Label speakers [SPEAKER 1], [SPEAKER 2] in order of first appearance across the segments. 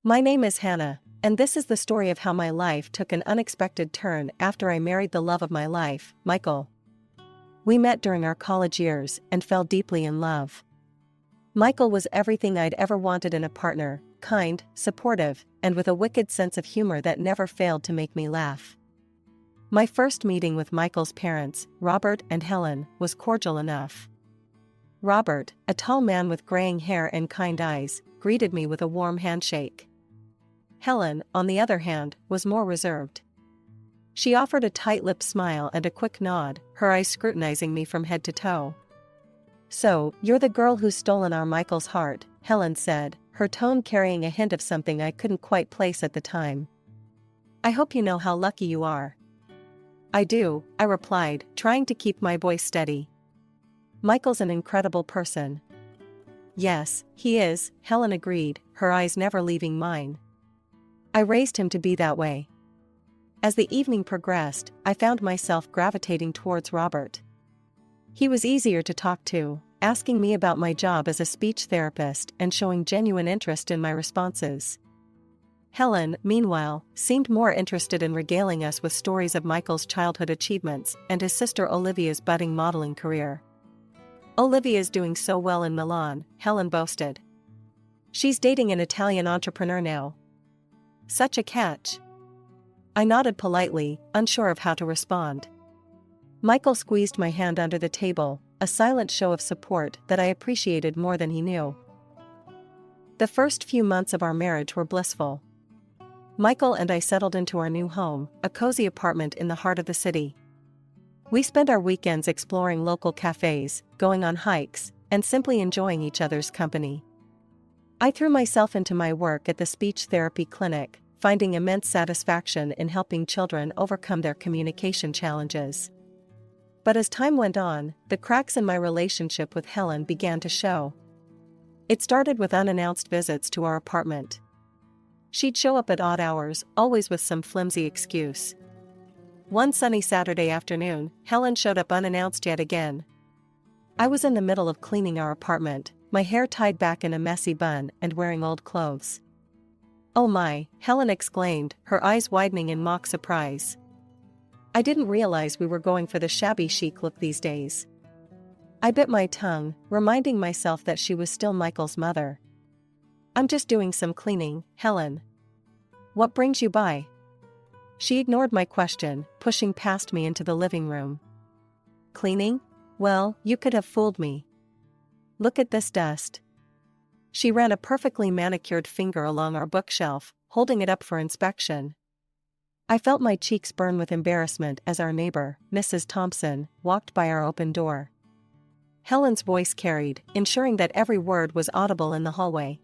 [SPEAKER 1] My name is Hannah, and this is the story of how my life took an unexpected turn after I married the love of my life, Michael. We met during our college years and fell deeply in love. Michael was everything I'd ever wanted in a partner, kind, supportive, and with a wicked sense of humor that never failed to make me laugh. My first meeting with Michael's parents, Robert and Helen, was cordial enough. Robert, a tall man with graying hair and kind eyes, greeted me with a warm handshake. Helen, on the other hand, was more reserved. She offered a tight-lipped smile and a quick nod, her eyes scrutinizing me from head to toe. "So, you're the girl who's stolen our Michael's heart," Helen said, her tone carrying a hint of something I couldn't quite place at the time. "I hope you know how lucky you are." "I do," I replied, trying to keep my voice steady. "Michael's an incredible person." "Yes, he is," Helen agreed, her eyes never leaving mine. "I raised him to be that way." As the evening progressed, I found myself gravitating towards Robert. He was easier to talk to, asking me about my job as a speech therapist and showing genuine interest in my responses. Helen, meanwhile, seemed more interested in regaling us with stories of Michael's childhood achievements and his sister Olivia's budding modeling career. "Olivia's doing so well in Milan," Helen boasted. "She's dating an Italian entrepreneur now." "Such a catch." I nodded politely, unsure of how to respond. Michael squeezed my hand under the table, a silent show of support that I appreciated more than he knew. The first few months of our marriage were blissful. Michael and I settled into our new home, a cozy apartment in the heart of the city. We spent our weekends exploring local cafes, going on hikes, and simply enjoying each other's company. I threw myself into my work at the speech therapy clinic, finding immense satisfaction in helping children overcome their communication challenges. But as time went on, the cracks in my relationship with Helen began to show. It started with unannounced visits to our apartment. She'd show up at odd hours, always with some flimsy excuse. One sunny Saturday afternoon, Helen showed up unannounced yet again. I was in the middle of cleaning our apartment, my hair tied back in a messy bun and wearing old clothes. "Oh my," Helen exclaimed, her eyes widening in mock surprise. I didn't realize we were going for the shabby chic look these days. I bit my tongue, reminding myself that she was still Michael's mother. "I'm just doing some cleaning, Helen." "What brings you by?" She ignored my question, pushing past me into the living room. "Cleaning? Well, you could have fooled me. Look at this dust." She ran a perfectly manicured finger along our bookshelf, holding it up for inspection. I felt my cheeks burn with embarrassment as our neighbor, Mrs. Thompson, walked by our open door. Helen's voice carried, ensuring that every word was audible in the hallway.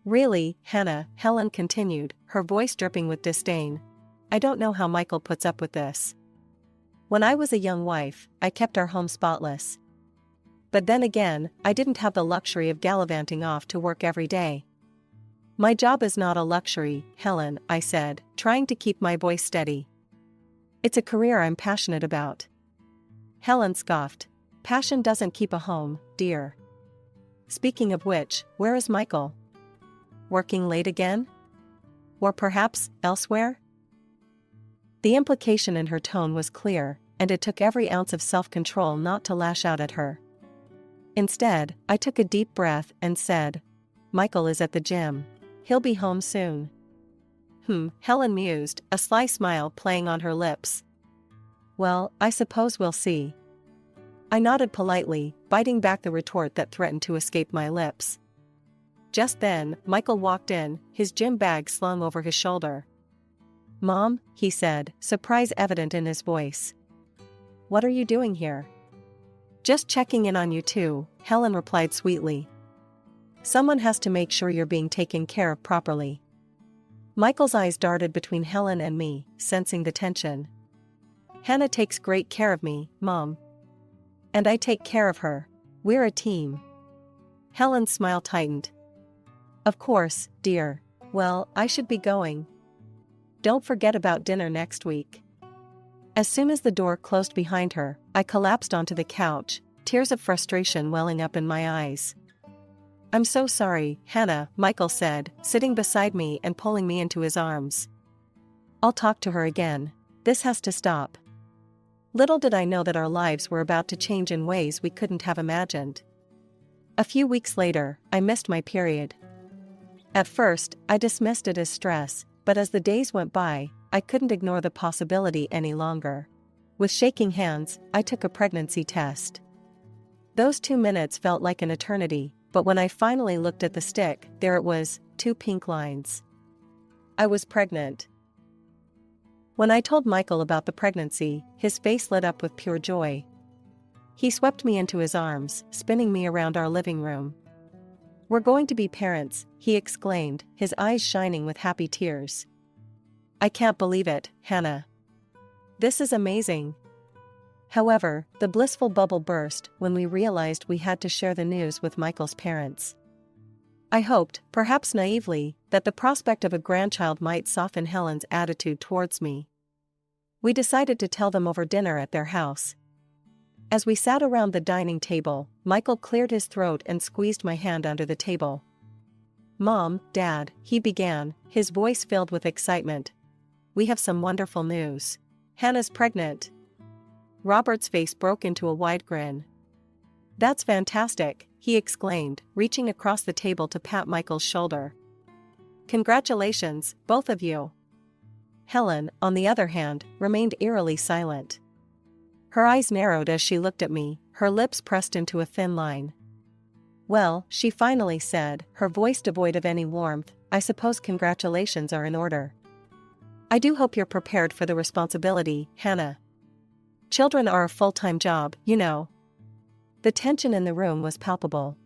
[SPEAKER 1] "Really, Hannah," Helen continued, her voice dripping with disdain. "I don't know how Michael puts up with this. When I was a young wife, I kept our home spotless. But then again, I didn't have the luxury of gallivanting off to work every day." "My job is not a luxury, Helen," I said, trying to keep my voice steady. "It's a career I'm passionate about." Helen scoffed. "Passion doesn't keep a home, dear. Speaking of which, where is Michael? Working late again? Or perhaps, elsewhere?" The implication in her tone was clear, and it took every ounce of self-control not to lash out at her. Instead, I took a deep breath and said, "Michael is at the gym. He'll be home soon." Helen mused, a sly smile playing on her lips. "Well, I suppose we'll see." I nodded politely, biting back the retort that threatened to escape my lips. Just then, Michael walked in, his gym bag slung over his shoulder. "Mom," he said, surprise evident in his voice. "What are you doing here?" "Just checking in on you too," Helen replied sweetly. "Someone has to make sure you're being taken care of properly." Michael's eyes darted between Helen and me, sensing the tension. "Hannah takes great care of me, Mom. And I take care of her. We're a team." Helen's smile tightened. "Of course, dear. Well, I should be going. Don't forget about dinner next week." As soon as the door closed behind her, I collapsed onto the couch, tears of frustration welling up in my eyes. I'm so sorry, Hannah, Michael said, sitting beside me and pulling me into his arms. I'll talk to her again. This has to stop. Little did I know that our lives were about to change in ways we couldn't have imagined. A few weeks later, I missed my period. At first, I dismissed it as stress, but as the days went by, I couldn't ignore the possibility any longer. With shaking hands, I took a pregnancy test. Those 2 minutes felt like an eternity, but when I finally looked at the stick, there it was, 2 pink lines. I was pregnant. When I told Michael about the pregnancy, his face lit up with pure joy. He swept me into his arms, spinning me around our living room. We're going to be parents, he exclaimed, his eyes shining with happy tears. I can't believe it, Hannah. This is amazing. However, the blissful bubble burst when we realized we had to share the news with Michael's parents. I hoped, perhaps naively, that the prospect of a grandchild might soften Helen's attitude towards me. We decided to tell them over dinner at their house. As we sat around the dining table, Michael cleared his throat and squeezed my hand under the table. Mom, Dad, he began, his voice filled with excitement. We have some wonderful news. Hannah's pregnant. Robert's face broke into a wide grin. That's fantastic, he exclaimed, reaching across the table to pat Michael's shoulder. Congratulations, both of you. Helen, on the other hand, remained eerily silent. Her eyes narrowed as she looked at me, her lips pressed into a thin line. Well, she finally said, her voice devoid of any warmth, I suppose congratulations are in order. I do hope you're prepared for the responsibility, Hannah. Children are a full-time job, you know. The tension in the room was palpable.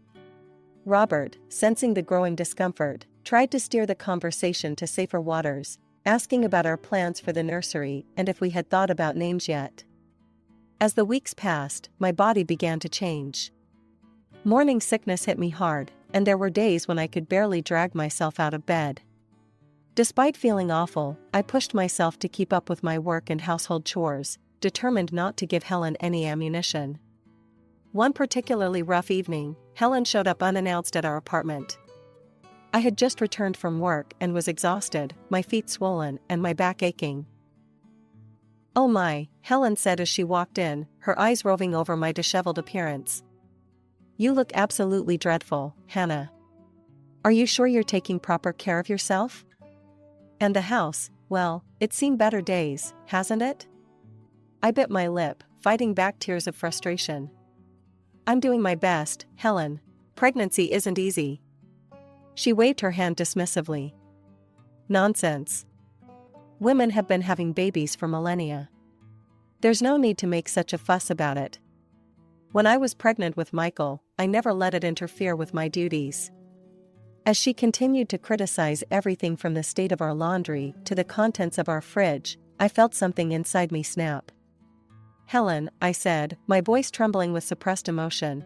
[SPEAKER 1] Robert, sensing the growing discomfort, tried to steer the conversation to safer waters, asking about our plans for the nursery and if we had thought about names yet. As the weeks passed, my body began to change. Morning sickness hit me hard, and there were days when I could barely drag myself out of bed. Despite feeling awful, I pushed myself to keep up with my work and household chores, determined not to give Helen any ammunition. One particularly rough evening, Helen showed up unannounced at our apartment. I had just returned from work and was exhausted, my feet swollen and my back aching. Oh my, Helen said as she walked in, her eyes roving over my disheveled appearance. You look absolutely dreadful, Hannah. Are you sure you're taking proper care of yourself? And the house, well, it's seen better days, hasn't it? I bit my lip, fighting back tears of frustration. I'm doing my best, Helen. Pregnancy isn't easy. She waved her hand dismissively. Nonsense. Women have been having babies for millennia. There's no need to make such a fuss about it. When I was pregnant with Michael, I never let it interfere with my duties. As she continued to criticize everything from the state of our laundry to the contents of our fridge, I felt something inside me snap. Helen, I said, my voice trembling with suppressed emotion.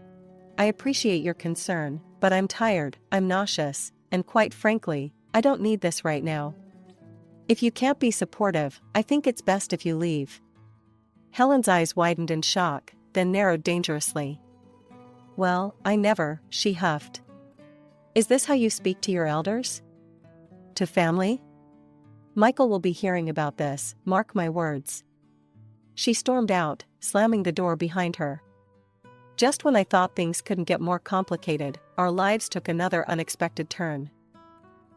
[SPEAKER 1] I appreciate your concern, but I'm tired, I'm nauseous, and quite frankly, I don't need this right now. If you can't be supportive, I think it's best if you leave. Helen's eyes widened in shock, then narrowed dangerously. Well, I never, she huffed. Is this how you speak to your elders? To family? Michael will be hearing about this, mark my words. She stormed out, slamming the door behind her. Just when I thought things couldn't get more complicated, our lives took another unexpected turn.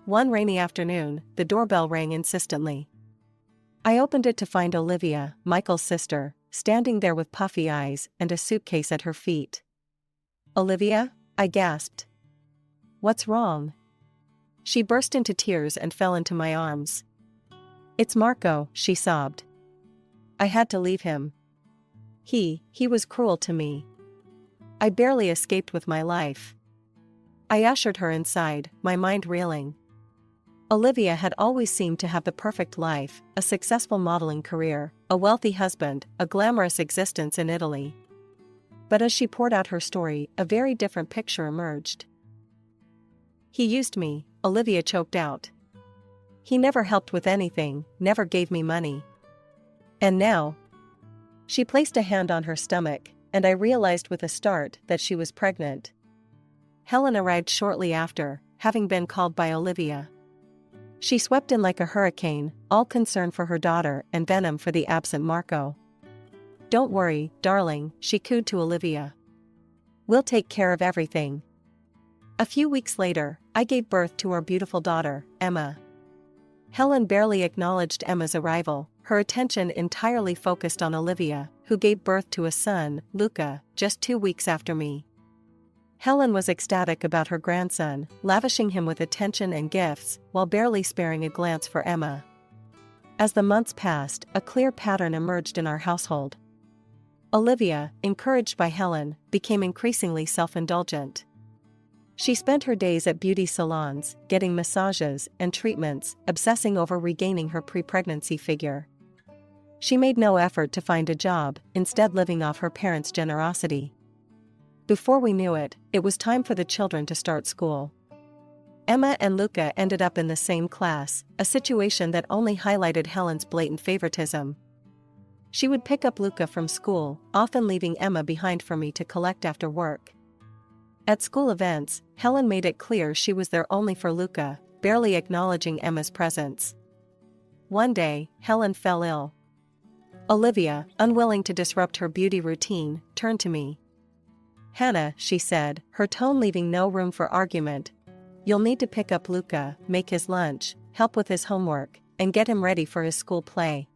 [SPEAKER 1] One rainy afternoon, the doorbell rang insistently. I opened it to find Olivia, Michael's sister, standing there with puffy eyes and a suitcase at her feet. Olivia? I gasped. What's wrong? She burst into tears and fell into my arms. It's Marco, she sobbed. I had to leave him. He was cruel to me. I barely escaped with my life. I ushered her inside, my mind reeling. Olivia had always seemed to have the perfect life, a successful modeling career, a wealthy husband, a glamorous existence in Italy. But as she poured out her story, a very different picture emerged. He used me, Olivia choked out. He never helped with anything, never gave me money. And now? She placed a hand on her stomach, and I realized with a start that she was pregnant. Helen arrived shortly after, having been called by Olivia. She swept in like a hurricane, all concern for her daughter and venom for the absent Marco. "Don't worry, darling," she cooed to Olivia. "We'll take care of everything." A few weeks later, I gave birth to our beautiful daughter, Emma. Helen barely acknowledged Emma's arrival, her attention entirely focused on Olivia, who gave birth to a son, Luca, just 2 weeks after me. Helen was ecstatic about her grandson, lavishing him with attention and gifts, while barely sparing a glance for Emma. As the months passed, a clear pattern emerged in our household. Olivia, encouraged by Helen, became increasingly self-indulgent. She spent her days at beauty salons, getting massages and treatments, obsessing over regaining her pre-pregnancy figure. She made no effort to find a job, instead living off her parents' generosity. Before we knew it, it was time for the children to start school. Emma and Luca ended up in the same class, a situation that only highlighted Helen's blatant favoritism. She would pick up Luca from school, often leaving Emma behind for me to collect after work. At school events, Helen made it clear she was there only for Luca, barely acknowledging Emma's presence. One day, Helen fell ill. Olivia, unwilling to disrupt her beauty routine, turned to me. "Hannah," she said, her tone leaving no room for argument, "you'll need to pick up Luca, make his lunch, help with his homework, and get him ready for his school play.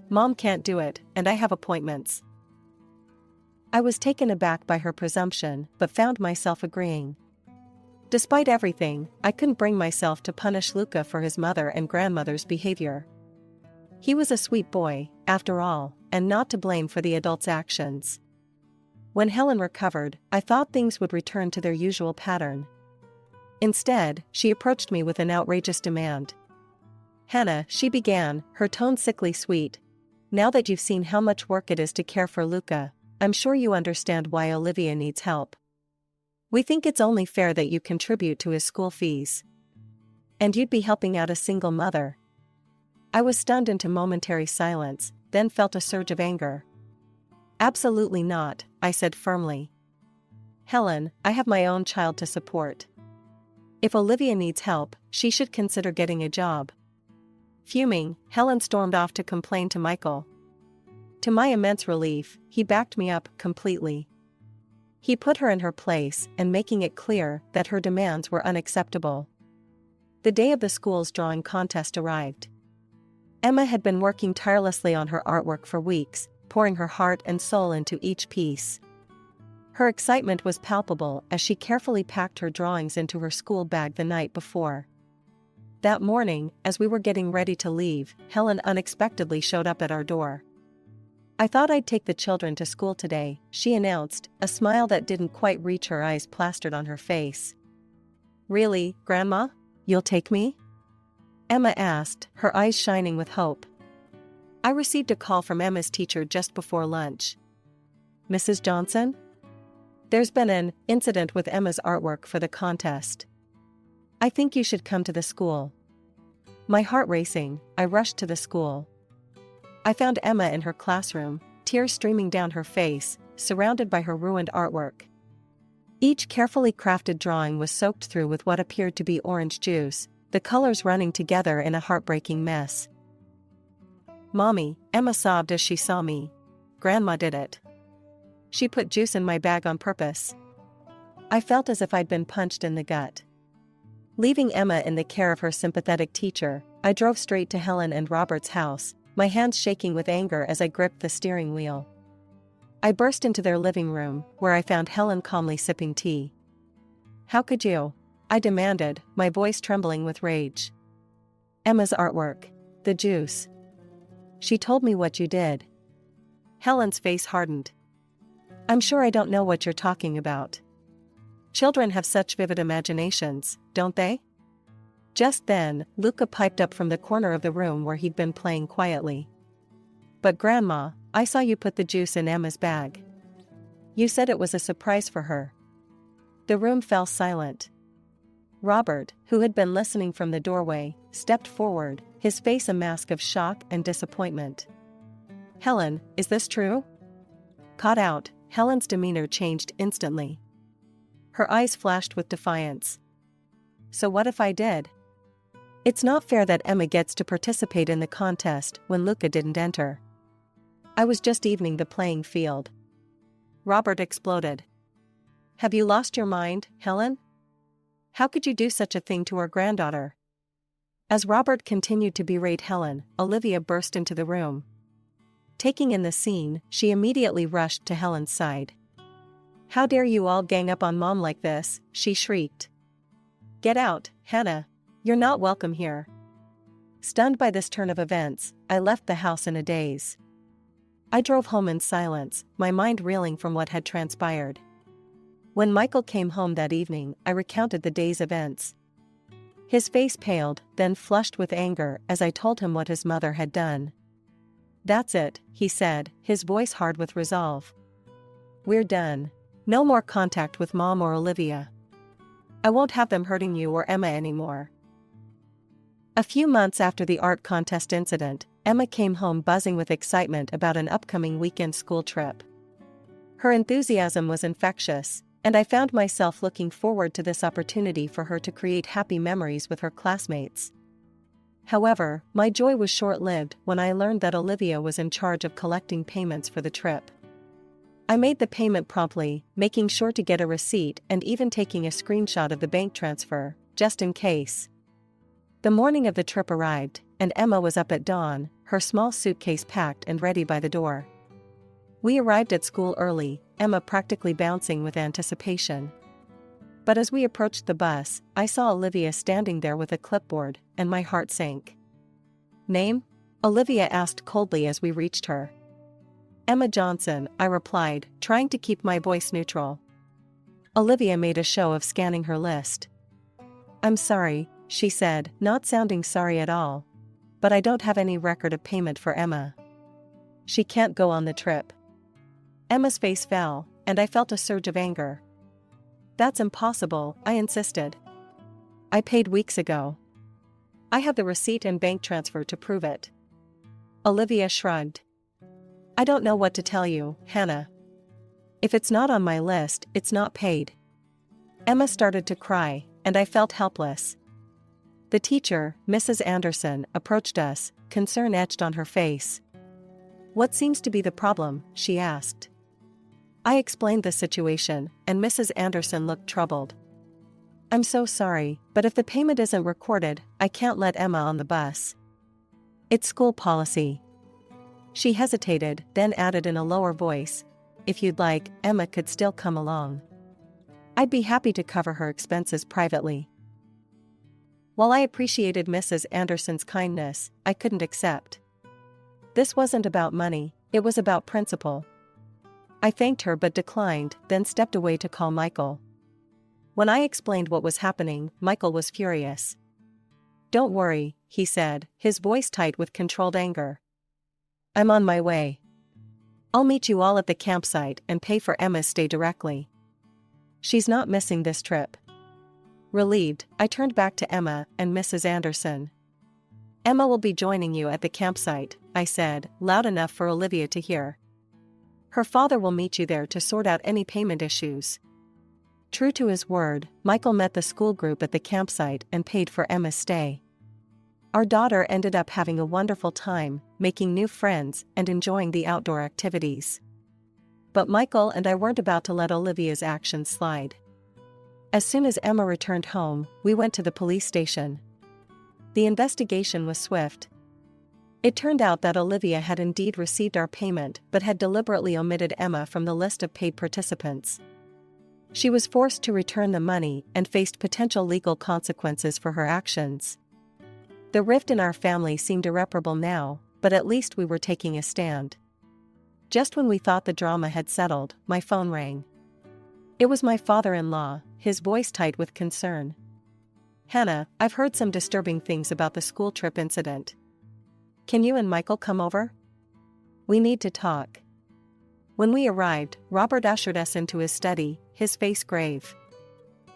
[SPEAKER 1] Mom can't do it, and I have appointments." I was taken aback by her presumption, but found myself agreeing. Despite everything, I couldn't bring myself to punish Luca for his mother and grandmother's behavior. He was a sweet boy, after all, and not to blame for the adults' actions. When Helen recovered, I thought things would return to their usual pattern. Instead, she approached me with an outrageous demand. "Hannah," she began, her tone sickly sweet, "now that you've seen how much work it is to care for Luca, I'm sure you understand why Olivia needs help. We think it's only fair that you contribute to his school fees. And you'd be helping out a single mother." I was stunned into momentary silence, then felt a surge of anger. "Absolutely not," I said firmly. "Helen, I have my own child to support. If Olivia needs help, she should consider getting a job." Fuming, Helen stormed off to complain to Michael. To my immense relief, he backed me up completely. He put her in her place and making it clear that her demands were unacceptable. The day of the school's drawing contest arrived. Emma had been working tirelessly on her artwork for weeks, pouring her heart and soul into each piece. Her excitement was palpable as she carefully packed her drawings into her school bag the night before. That morning, as we were getting ready to leave, Helen unexpectedly showed up at our door. "I thought I'd take the children to school today," she announced, a smile that didn't quite reach her eyes plastered on her face. "Really, Grandma? You'll take me?" Emma asked, her eyes shining with hope. I received a call from Emma's teacher just before lunch. "Mrs. Johnson? There's been an incident with Emma's artwork for the contest. I think you should come to the school." My heart racing, I rushed to the school. I found Emma in her classroom, tears streaming down her face, surrounded by her ruined artwork. Each carefully crafted drawing was soaked through with what appeared to be orange juice, the colors running together in a heartbreaking mess. "Mommy," Emma sobbed as she saw me. "Grandma did it. She put juice in my bag on purpose." I felt as if I'd been punched in the gut. Leaving Emma in the care of her sympathetic teacher, I drove straight to Helen and Robert's house, my hands shaking with anger as I gripped the steering wheel. I burst into their living room, where I found Helen calmly sipping tea. "How could you?" I demanded, my voice trembling with rage. "Emma's artwork. The juice. She told me what you did." Helen's face hardened. "I'm sure I don't know what you're talking about. Children have such vivid imaginations, don't they?" Just then, Luca piped up from the corner of the room where he'd been playing quietly. "But Grandma, I saw you put the juice in Emma's bag. You said it was a surprise for her." The room fell silent. Robert, who had been listening from the doorway, stepped forward, his face a mask of shock and disappointment. "Helen, is this true?" Caught out, Helen's demeanor changed instantly. Her eyes flashed with defiance. So what if I did? It's not fair that Emma gets to participate in the contest when Luca didn't enter. I was just evening the playing field. Robert exploded. Have you lost your mind, Helen? How could you do such a thing to our granddaughter? As Robert continued to berate Helen, Olivia burst into the room. Taking in the scene, she immediately rushed to Helen's side. How dare you all gang up on Mom like this, she shrieked. Get out, Hannah. You're not welcome here. Stunned by this turn of events, I left the house in a daze. I drove home in silence, my mind reeling from what had transpired. When Michael came home that evening, I recounted the day's events. His face paled, then flushed with anger as I told him what his mother had done. That's it, he said, his voice hard with resolve. We're done. No more contact with Mom or Olivia. I won't have them hurting you or Emma anymore. A few months after the art contest incident, Emma came home buzzing with excitement about an upcoming weekend school trip. Her enthusiasm was infectious, and I found myself looking forward to this opportunity for her to create happy memories with her classmates. However, my joy was short-lived when I learned that Olivia was in charge of collecting payments for the trip. I made the payment promptly, making sure to get a receipt and even taking a screenshot of the bank transfer, just in case. The morning of the trip arrived, and Emma was up at dawn, her small suitcase packed and ready by the door. We arrived at school early, Emma practically bouncing with anticipation. But as we approached the bus, I saw Olivia standing there with a clipboard, and my heart sank. Name? Olivia asked coldly as we reached her. Emma Johnson, I replied, trying to keep my voice neutral. Olivia made a show of scanning her list. I'm sorry, she said, not sounding sorry at all. But I don't have any record of payment for Emma. She can't go on the trip. Emma's face fell, and I felt a surge of anger. That's impossible, I insisted. I paid weeks ago. I have the receipt and bank transfer to prove it. Olivia shrugged. I don't know what to tell you, Hannah. If it's not on my list, it's not paid. Emma started to cry, and I felt helpless. The teacher, Mrs. Anderson, approached us, concern etched on her face. What seems to be the problem? She asked. I explained the situation, and Mrs. Anderson looked troubled. I'm so sorry, but if the payment isn't recorded, I can't let Emma on the bus. It's school policy. She hesitated, then added in a lower voice, if you'd like, Emma could still come along. I'd be happy to cover her expenses privately. While I appreciated Mrs. Anderson's kindness, I couldn't accept. This wasn't about money, it was about principle. I thanked her but declined, then stepped away to call Michael. When I explained what was happening, Michael was furious. Don't worry, he said, his voice tight with controlled anger. I'm on my way. I'll meet you all at the campsite and pay for Emma's stay directly. She's not missing this trip. Relieved, I turned back to Emma and Mrs. Anderson. Emma will be joining you at the campsite, I said, loud enough for Olivia to hear. Her father will meet you there to sort out any payment issues. True to his word, Michael met the school group at the campsite and paid for Emma's stay. Our daughter ended up having a wonderful time, making new friends and enjoying the outdoor activities. But Michael and I weren't about to let Olivia's actions slide. As soon as Emma returned home, we went to the police station. The investigation was swift. It turned out that Olivia had indeed received our payment but had deliberately omitted Emma from the list of paid participants. She was forced to return the money and faced potential legal consequences for her actions. The rift in our family seemed irreparable now, but at least we were taking a stand. Just when we thought the drama had settled, my phone rang. It was my father-in-law, his voice tight with concern. Hannah, I've heard some disturbing things about the school trip incident. Can you and Michael come over? We need to talk. When we arrived, Robert ushered us into his study, his face grave.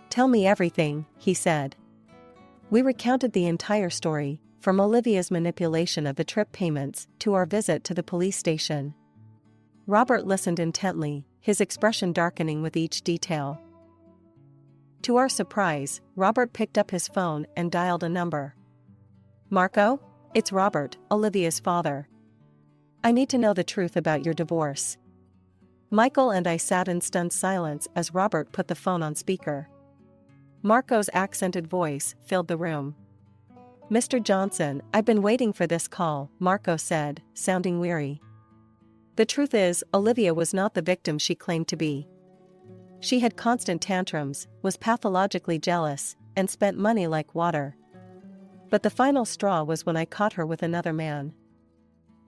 [SPEAKER 1] Tell me everything, he said. We recounted the entire story, from Olivia's manipulation of the trip payments to our visit to the police station. Robert listened intently, his expression darkening with each detail. To our surprise, Robert picked up his phone and dialed a number. "Marco? It's Robert, Olivia's father. I need to know the truth about your divorce." Michael and I sat in stunned silence as Robert put the phone on speaker. Marco's accented voice filled the room. "Mr. Johnson, I've been waiting for this call," Marco said, sounding weary. "The truth is, Olivia was not the victim she claimed to be. She had constant tantrums, was pathologically jealous, and spent money like water. But the final straw was when I caught her with another man.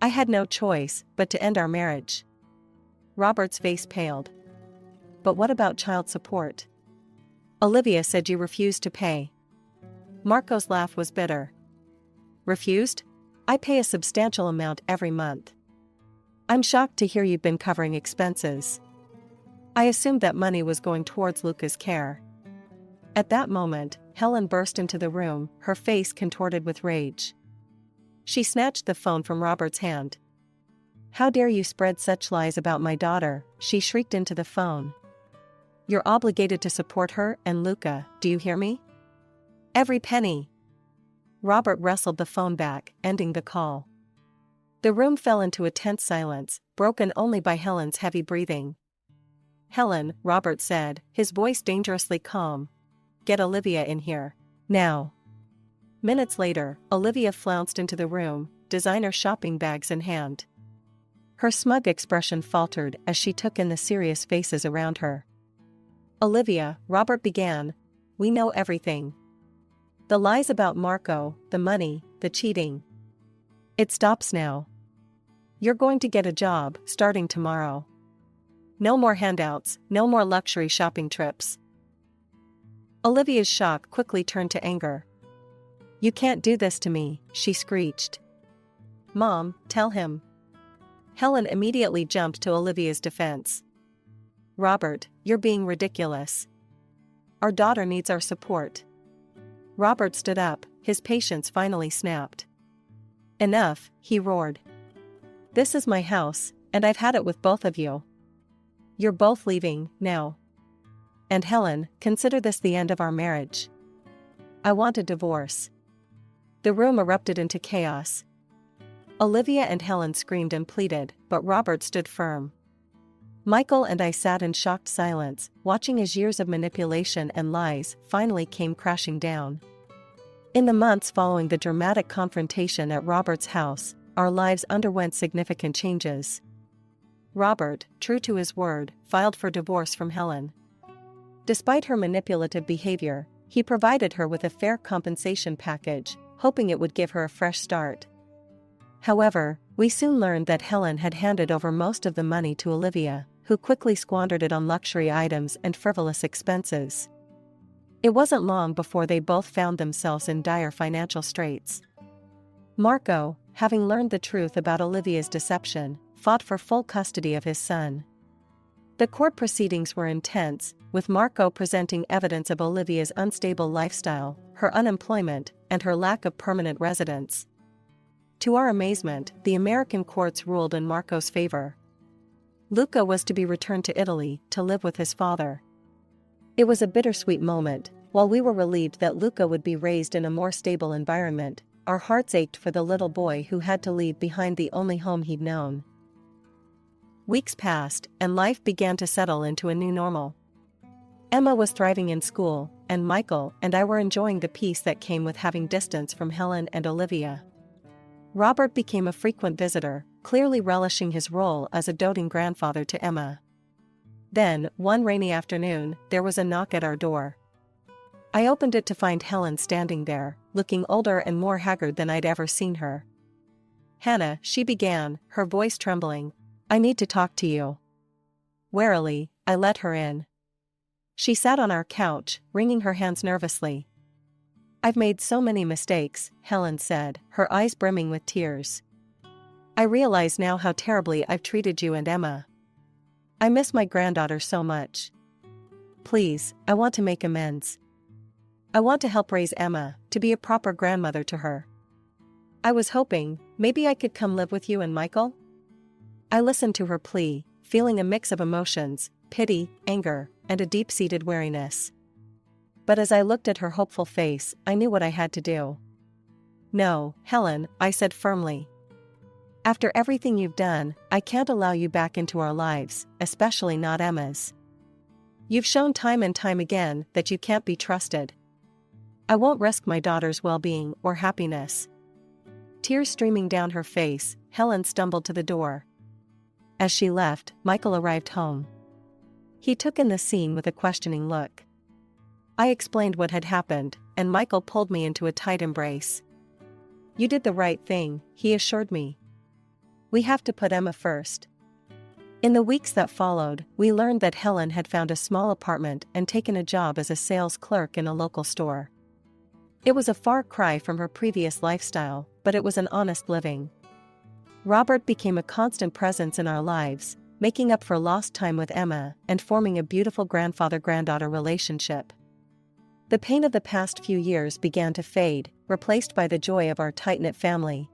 [SPEAKER 1] I had no choice but to end our marriage." Robert's face paled. "But what about child support? Olivia said you refused to pay." Marco's laugh was bitter. "Refused? I pay a substantial amount every month. I'm shocked to hear you've been covering expenses. I assumed that money was going towards Luca's care." At that moment, Helen burst into the room, her face contorted with rage. She snatched the phone from Robert's hand. "How dare you spread such lies about my daughter?" she shrieked into the phone. "You're obligated to support her and Luca, do you hear me? Every penny." Robert wrestled the phone back, ending the call. The room fell into a tense silence, broken only by Helen's heavy breathing. "Helen," Robert said, his voice dangerously calm. "Get Olivia in here. Now." Minutes later, Olivia flounced into the room, designer shopping bags in hand. Her smug expression faltered as she took in the serious faces around her. "Olivia," Robert began, "we know everything. The lies about Marco, the money, the cheating. It stops now. You're going to get a job, starting tomorrow. No more handouts, no more luxury shopping trips." Olivia's shock quickly turned to anger. "You can't do this to me," she screeched. "Mom, tell him." Helen immediately jumped to Olivia's defense. "Robert, you're being ridiculous. Our daughter needs our support." Robert stood up, his patience finally snapped. "Enough," he roared. "This is my house, and I've had it with both of you. You're both leaving, now. And Helen, consider this the end of our marriage. I want a divorce." The room erupted into chaos. Olivia and Helen screamed and pleaded, but Robert stood firm. Michael and I sat in shocked silence, watching as years of manipulation and lies finally came crashing down. In the months following the dramatic confrontation at Robert's house, our lives underwent significant changes. Robert, true to his word, filed for divorce from Helen. Despite her manipulative behavior, he provided her with a fair compensation package, hoping it would give her a fresh start. However, we soon learned that Helen had handed over most of the money to Olivia, who quickly squandered it on luxury items and frivolous expenses. It wasn't long before they both found themselves in dire financial straits. Marco, having learned the truth about Olivia's deception, fought for full custody of his son. The court proceedings were intense, with Marco presenting evidence of Olivia's unstable lifestyle, her unemployment, and her lack of permanent residence. To our amazement, the American courts ruled in Marco's favor. Luca was to be returned to Italy to live with his father. It was a bittersweet moment. While we were relieved that Luca would be raised in a more stable environment, our hearts ached for the little boy who had to leave behind the only home he'd known. Weeks passed, and life began to settle into a new normal. Emma was thriving in school, and Michael and I were enjoying the peace that came with having distance from Helen and Olivia. Robert became a frequent visitor, clearly relishing his role as a doting grandfather to Emma. Then, one rainy afternoon, there was a knock at our door. I opened it to find Helen standing there, looking older and more haggard than I'd ever seen her. "Hannah," she began, her voice trembling, "I need to talk to you." Warily, I let her in. She sat on our couch, wringing her hands nervously. "I've made so many mistakes," Helen said, her eyes brimming with tears. "I realize now how terribly I've treated you and Emma. I miss my granddaughter so much. Please, I want to make amends. I want to help raise Emma, to be a proper grandmother to her. I was hoping, maybe I could come live with you and Michael?" I listened to her plea, feeling a mix of emotions, pity, anger, and a deep-seated weariness. But as I looked at her hopeful face, I knew what I had to do. "No, Helen," I said firmly. "After everything you've done, I can't allow you back into our lives, especially not Emma's. You've shown time and time again that you can't be trusted. I won't risk my daughter's well-being or happiness." Tears streaming down her face, Helen stumbled to the door. As she left, Michael arrived home. He took in the scene with a questioning look. I explained what had happened, and Michael pulled me into a tight embrace. "You did the right thing," he assured me. "We have to put Emma first." In the weeks that followed, we learned that Helen had found a small apartment and taken a job as a sales clerk in a local store. It was a far cry from her previous lifestyle, but it was an honest living. Robert became a constant presence in our lives, making up for lost time with Emma and forming a beautiful grandfather-granddaughter relationship. The pain of the past few years began to fade, replaced by the joy of our tight-knit family.